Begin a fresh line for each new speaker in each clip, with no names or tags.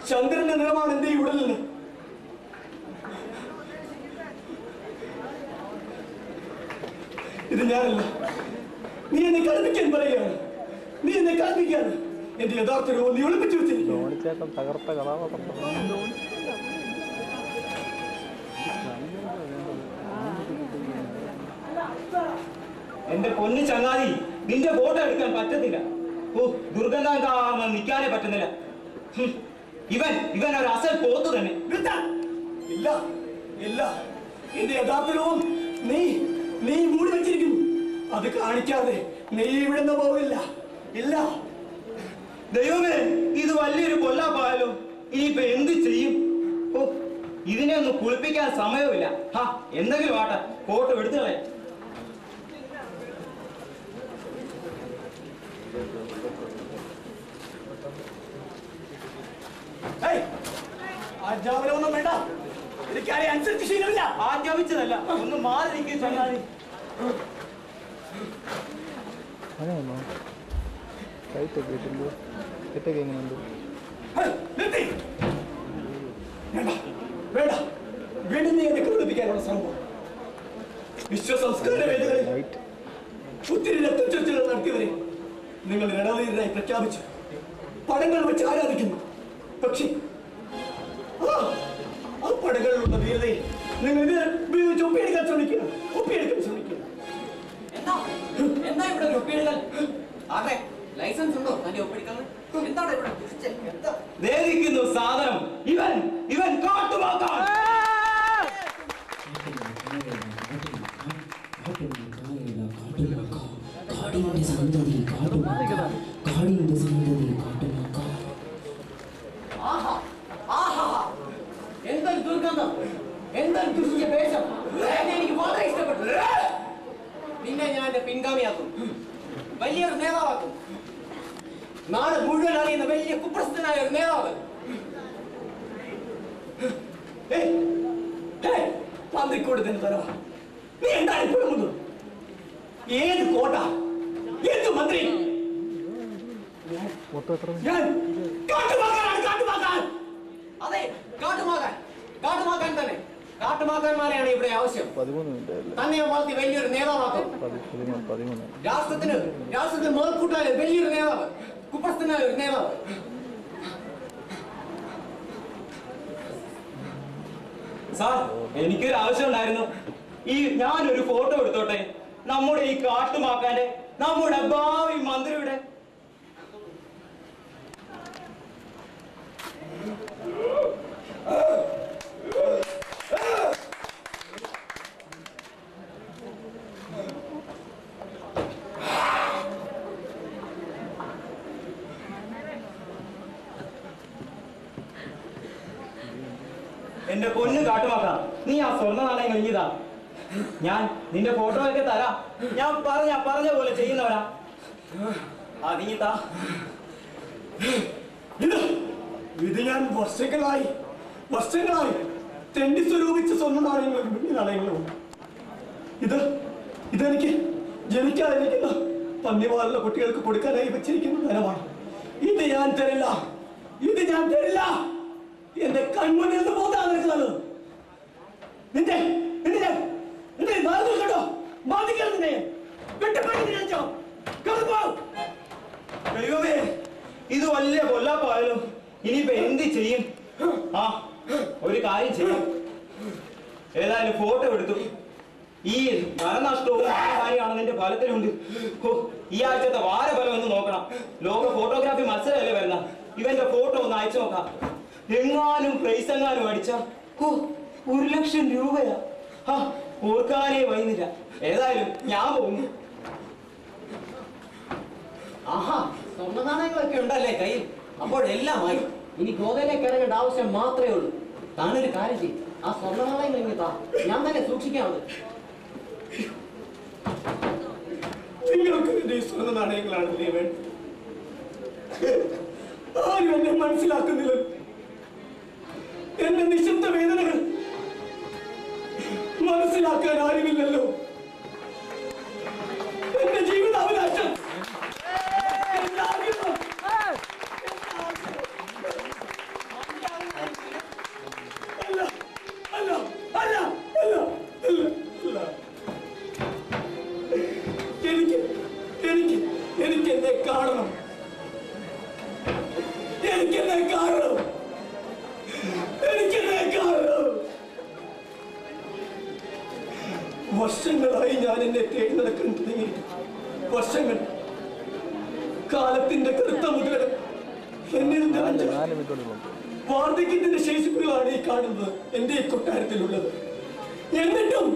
ചന്ദ്രന്റെ നിറമാണ് എന്റെ ഈ ഉടലിന്. ഇത് ഞാനല്ല. നീ എന്നെ കളിപ്പിക്കാൻ പറയുകയാണ്. നീ എന്നെ കളിപ്പിക്കാൻ എന്റെ യഥാർത്ഥ രൂപം നീ ഒളിപ്പിച്ചു വെച്ചിരിക്കുന്നു.
തകർത്ത കഥാപാത്രം.
എന്റെ പൊന്നു ചങ്ങാതി, നിന്റെ ഫോട്ടോ എടുക്കാൻ പറ്റത്തില്ല. ഓ, ദുർഗന്ധം കാരണം നിൽക്കാനേ പറ്റുന്നില്ല. ഇവൻ ഒരു അസൽ പോത്തു തന്നെ.
ഇല്ല ഇല്ല, എന്റെ യഥാർത്ഥ രൂപം നീ മൂടി വെച്ചിരിക്കുന്നു. അത് കാണിക്കാതെ നീ ഇവിടുന്ന് പോവില്ല. ഇല്ല.
ദൈവമേ, ഇത് വലിയൊരു കൊല്ലാപ്പായാലോ. ഇനിയിപ്പൊ എന്ത് ചെയ്യും? ഓ, ഇതിനെ ഒന്ന് കുളിപ്പിക്കാൻ സമയമില്ല. എന്തെങ്കിലും ആട്ടെ, ഫോട്ടോ എടുത്തു കളയാം.
ആജ്ഞാപനമൊന്നും വേണ്ട. എനിക്കാരെ അനുസരിച്ച് ശീലമില്ല.
ആജ്ഞാപിച്ചതല്ല, ഒന്ന് മാറി നിൽക്കുക ചങ്ങാതി.
അങ്ങനെയാണോ? കൈത്തൊക്കെ ഇട്ടുണ്ടോ? കെട്ടൊക്കെ എങ്ങനെയുണ്ട്?
വേണ്ട, വീണ്ടും നീ എന്നെ കുളിപ്പിക്കാനുള്ള ശ്രമം. വിശ്വസംസ്കാര വേദികളിൽ ഒത്തിരി രക്തച്ചൊരിച്ചിലുകൾ നടത്തിയവരെ നിങ്ങൾ രണവീരനായി പ്രഖ്യാപിച്ചു പടങ്ങൾ വെച്ച് ആരാധിക്കുന്നു. പക്ഷേ ആ പടങ്ങളിലുള്ള വീരതയെ നിങ്ങൾ ഉപയോഗിച്ച് ഒപ്പിയെടുക്കാൻ ശ്രമിക്കുക.
എന്താ ഇവിടെ ഒപ്പിയെടുക്കാൻ? ആട്ടെ, ലൈസൻസ് ഉണ്ടോ തന്റെ ഒപ്പിയെടുക്കാൻ? എന്താണ് ഇവിടെ
ദേഹിക്കുന്നു സാധനം? ഇവൻ കാട്ടുമാക്കാൻ.
എന്തൊരു ദുർഗന്ധം, എന്തൊരു ദുഷിച്ച വേഷം. എനിക്ക് വളരെ ഇഷ്ടപ്പെട്ടു. നിന്നെ ഞാൻ എന്റെ പിൻഗാമിയാക്കും, വലിയൊരു നേതാവാക്കും. നാട് മുഴുവൻ അറിയുന്ന വലിയ കുപ്രസിദ്ധനായ ഒരു നേതാവ്.
പന്തിക്കൂടത്തിന് തരവാ. നീ എന്താണ് ഇപ്പോഴും? ഏത് കോട്ട, ഏത് മന്ത്രി?
അതെ, കാട്ടുമാക്കാൻ തന്നെ. കാട്ടുമാക്കാന്മാരെയാണ് ഇവിടെ ആവശ്യം. തന്നെ വളർത്തി വലിയൊരു നേതാവാക്കും. രാഷ്ട്രത്തിന് മേൽക്കൂട്ടായ വലിയൊരു നേതാവ്, കുപ്രസ്ഥനായ ഒരു നേതാവ്.
സാർ, എനിക്കൊരു ആവശ്യം ഉണ്ടായിരുന്നു. ഞാനൊരു ഫോട്ടോ എടുത്തോട്ടെ? നമ്മുടെ ഈ കാട്ടുമാക്കാന്റെ, നമ്മുടെ ഭാവി മന്ത്രിയുടെ. എന്റെ പൊന്നു കാട്ടുമാക്കാം, നീ ആ സ്വർണ്ണ നാണയങ്ങൾ ഇഞ്ഞിതാ. ഞാൻ നിന്റെ ഫോട്ടോ ഒക്കെ തരാം. ഞാൻ പറഞ്ഞ പോലെ ചെയ്യുന്നവരാ. അതിങ്ങിതാ.
ഇത് ഞാൻ വർഷങ്ങളായി തെണ്ടി സ്വരൂപിച്ച സ്വർണ്ണ നാണയങ്ങളും വെള്ളി നാണയങ്ങളും. ഇതെനിക്ക് ജനിക്കാതിരിക്കുന്ന പന്നിവാലുള്ള കുട്ടികൾക്ക് കൊടുക്കാനായി വെച്ചിരിക്കുന്ന ധനമാണ്. ഇത് ഞാൻ തരില്ല. എന്റെ കൺമുന്നിൽ നിന്ന് പോകാൻ നിൽക്കുന്നത് നിന്റെ കേട്ടോ. ബാധിക്കരുതിനെ വെട്ടപ്പെട്ടോ.
ദൈവമേ, ഇത് വലിയ കൊല്ലാപ്പായാലും. ഇനിയിപ്പോ എന്ത് ചെയ്യും? ഒരു കാര്യം ചെയ്യാം. ഏതായാലും ഫോട്ടോ എടുത്തു. ഈ ധനനഷ്ടവും കാര്യമാണ് നിന്റെ ഫലത്തിലുണ്ട്. ഈ ആഴ്ചത്തെ വാരഫലം ഒന്ന് നോക്കണം. ലോക ഫോട്ടോഗ്രാഫി മത്സരമല്ലേ വരുന്ന. ഇവന്റെ ഫോട്ടോ ഒന്ന് അയച്ചു നോക്കാം. എങ്ങാനും പ്രൈസ് എങ്ങാനും അടിച്ച 1,00,000 രൂപയാ. ഓർക്കാനേ വൈകുന്നില്ല. ഏതായാലും ഞാൻ പോകുന്നു.
സ്വർണ്ണ നാണയങ്ങളൊക്കെ ഉണ്ടല്ലേ കയ്യിൽ? അപ്പോഴെല്ലാമായി. ഇനി ഗോതയിലേക്ക് ഇറങ്ങേണ്ട ആവശ്യം മാത്രമേ ഉള്ളൂ. താനൊരു കാര്യം ചെയ്യും, ആ സ്വർണ്ണ നാണയങ്ങൾ ഇങ്ങനെ താ, ഞാൻ തന്നെ സൂക്ഷിക്കാവുന്നത്.
നിങ്ങൾക്ക് സ്വർണ്ണ നാണയങ്ങളാണല്ലേ വേണ്ടത്? ആരും എന്നെ മനസ്സിലാക്കുന്നില്ല. എന്റെ നിശബ്ദ വേദനകൾ മനസ്സിലാക്കാൻ ആരുമില്ലല്ലോ. എന്റെ ജീവിതാഭിലാഷം എനിക്കെന്നെ കാണണം. വർഷങ്ങളായി ഞാൻ എന്നെ തേടി നടക്കാൻ തുടങ്ങി. വർഷങ്ങൾ. കാലത്തിന്റെ കറുത്ത മുദ്ര എന്നിൽ നിറഞ്ഞ വാർദ്ധക്യത്തിന്റെ ശേഷിപ്പുകളാണ് ഈ കാണുന്നത് എന്റെ ഈ കൊട്ടാരത്തിലുള്ളത്. എന്നിട്ടും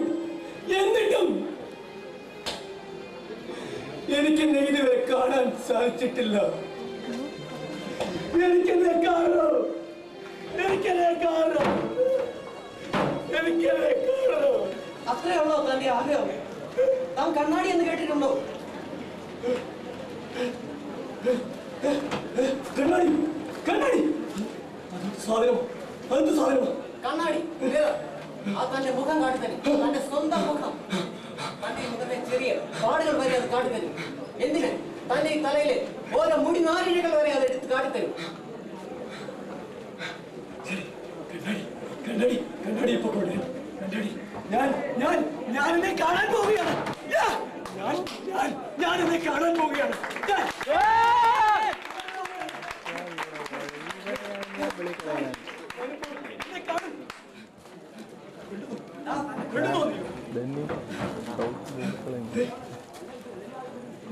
എനിക്കെന്നെ ഇതുവരെ കാണാൻ സാധിച്ചിട്ടില്ല. എനിക്കെന്നെ കാണണം.
അത്രേ ഉള്ളോ തന്റെ ആഗ്രഹം? താൻ കണ്ണാടി എന്ന് കേട്ടിട്ടുണ്ടോ?
കണ്ണാടി സാധനം.
കണ്ണാടി ആ തന്റെ മുഖം കാട്ടിത്തരും. തന്റെ സ്വന്തം മുഖം. തന്റെ മുഖത്തെ ചെറിയ പാടുകൾ വരെ അത് കാട്ടിത്തരും. എന്തിന്? തന്റെ ഈ തലയിലെ ഓരോ മുടി നാരിഴകൾ വരെ അത് എടുത്ത് കാട്ടിത്തരും.
കണ്ണാടി ഇപ്പൊ കൊണ്ടുവരും. ഞാനെന്നെ കാണാൻ പോവുകയാണ്. ഞാനെന്നെ കാണാൻ പോവുകയാണ്.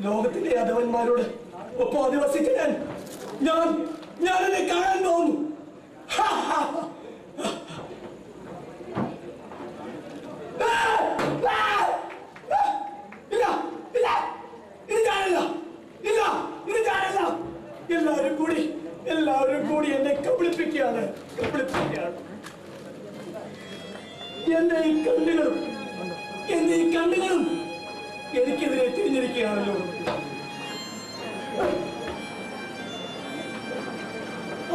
ലോകത്തിലെ അധവന്മാരോട് ഒപ്പം അധിവസിച്ച ഞാനെന്നെ കാണാൻ പോകുന്നു. എല്ലാവരും കൂടി എന്നെ കബളിപ്പിക്കുകയാണ്. എന്റെ ഈ കണ്ണുകളും എനിക്കെതിരെ തിരിഞ്ഞിരിക്കുകയാണല്ലോ.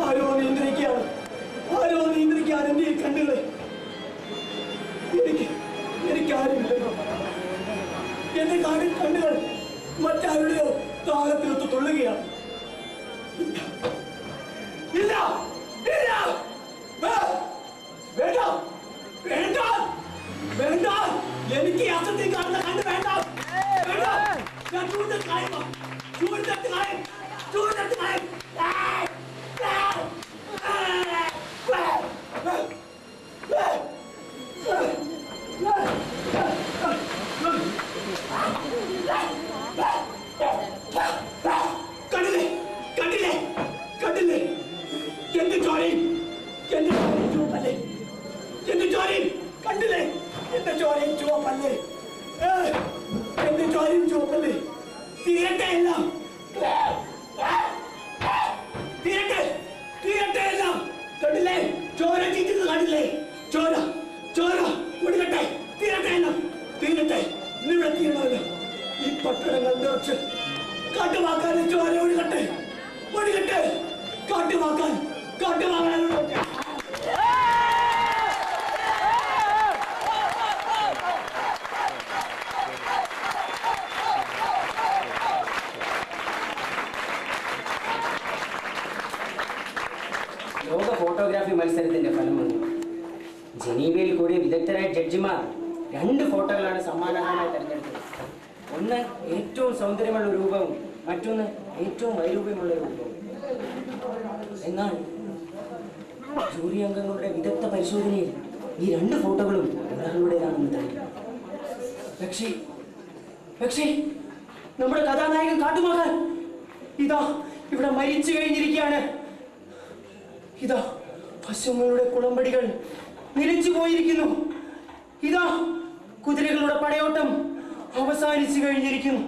ആരോ നിയന്ത്രിക്കുകയാണ് എന്റെ ഈ കണ്ണുകളെ. എനിക്കാരുമില്ലല്ലോ. എന്റെ കണ്ണുകൾ മറ്റാരുടെയോ താളത്തിലൊത്ത് തുള്ളുകയാണ്. വേണ്ട. എനിക്ക് അസത്തിൽ കാണുന്ന കണ്ണ് വേണ്ട. ഞാൻ ചൂണ്ടെടുത്ത് കളയും. കണ്ടില്ലേ എന്റെ ചോരയും ചുവപ്പല്ലേ. കണ്ടില്ലേ എന്റെ ചോരയും ചുവപ്പല്ലേ. തീരട്ടെ എല്ലാം. കണ്ടില്ലേ ചോര ചീറ്റുന്നത് കണ്ടില്ലേ. ചോര ഒടുക്കട്ടെ. തീരട്ടെ എല്ലാം. ഇന്നിവിടെ തീരണമല്ലോ. ഈ പട്ടണങ്ങൾ നിറച്ച് കാട്ടുവാക്കാനും ചോര ഒടുക്കട്ടെ. കാട്ടുവാക്കാൻ
ലോക ഫോട്ടോഗ്രാഫി മത്സരത്തിന്റെ ഫലം വന്നു. ജനീവയിൽ കൂടിയ വിദഗ്ധരായ ജഡ്ജിമാർ 2 ഫോട്ടോകളാണ് സമ്മാനാർഹമായി തെരഞ്ഞെടുത്തത്. ഒന്ന് ഏറ്റവും സൗന്ദര്യമുള്ള രൂപവും മറ്റൊന്ന് ഏറ്റവും വൈരൂപ്യമുള്ള രൂപവും. എന്നാൽ ജൂറി അംഗങ്ങളുടെ വിദഗ്ധ പരിശോധനയിൽ ഈ 2 ഫോട്ടോകളും ഒരാളുടേതാണെന്ന് തെളിഞ്ഞു. പക്ഷേ നമ്മുടെ കഥാനായകൻ കാട്ടുമാകാൻ ഇവിടെ മരിച്ചു കഴിഞ്ഞിരിക്കുകയാണ്. പശുക്കളുടെ കുളമ്പടികൾ നിലച്ചു പോയിരിക്കുന്നു. കുതിരകളുടെ പടയോട്ടം അവസാനിച്ചു കഴിഞ്ഞിരിക്കുന്നു.